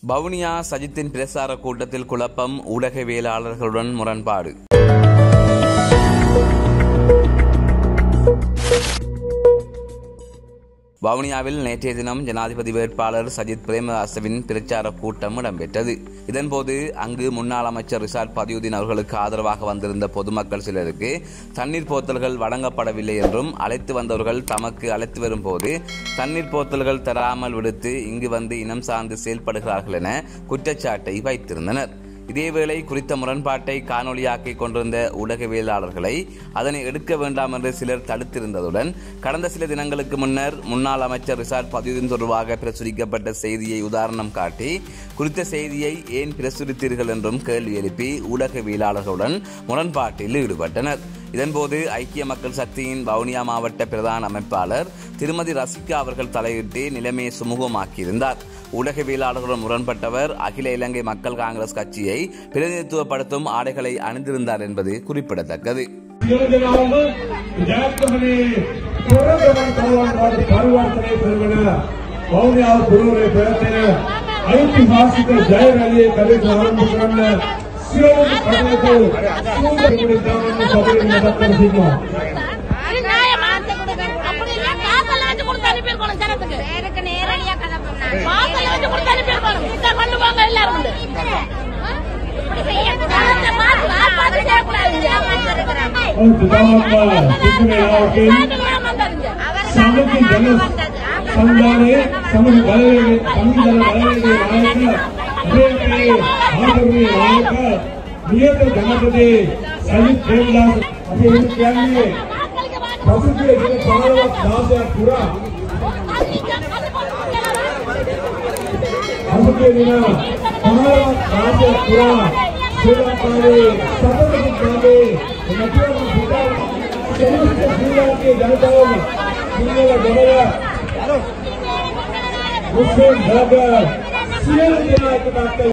வவுனியா சஜித்தின் பிரசார கூட்டத்தில் குழப்பம், ஊடகவியலாளர்களுடன் முரண்பாடு. வவுனியாவில் நேற்றைய தினம் ஜனாதிபதி வேட்பாளர் சஜித் பிரேமதாசவின் பிரச்சார கூட்டம் இடம்பெற்றது. இதன்போது அங்கு முன்னாள் அமைச்சர் ரிஷாட் பதியுதீன் அவர்களுக்கு ஆதரவாக வந்திருந்த பொதுமக்கள் சிலருக்கு தண்ணீர் போத்தல்கள் வழங்கப்படவில்லை என்றும், அழைத்து வந்தவர்கள் தமக்கு அழைத்து வரும்போது தண்ணீர் போத்தல்கள் தராமல் விடுத்து இங்கு வந்து இனம் சார்ந்து செயல்படுகிறார்கள் என குற்றச்சாட்டை வைத்திருந்தனர். இதேவேளை குறித்த முரண்பாட்டை காணொலியாக்கிக் கொண்டிருந்த ஊடகவியலாளர்களை அதனை எடுக்க வேண்டாம் என்று சிலர் தடுத்திருந்ததுடன், கடந்த சில தினங்களுக்கு முன்னர் முன்னாள் அமைச்சர் ரிஷாட் பதியுதீன் தொடர்பாக பிரசுரிக்கப்பட்ட செய்தியை உதாரணம் காட்டி குறித்த செய்தியை ஏன் பிரசுரித்தீர்கள் என்றும் கேள்வி எழுப்பி ஊடகவியலாளர்களுடன் முரண்பாட்டில் ஈடுபட்டனர். இதன்போது ஐக்கிய மக்கள் சக்தியின் வவுனியா மாவட்ட பிரதான அமைப்பாளர் திருமதி ரசிகா அவர்கள் தலையிட்டு நிலைமையை சுமூகமாக்கியிருந்தார். ஊடகவியலாளர்களுடன் முரண்பட்டவர் அகில இலங்கை மக்கள் காங்கிரஸ் கட்சியை பிரதிநிதித்துவப்படுத்தும் ஆடைகளை அணிந்திருந்தார் என்பது குறிப்பிடத்தக்கது.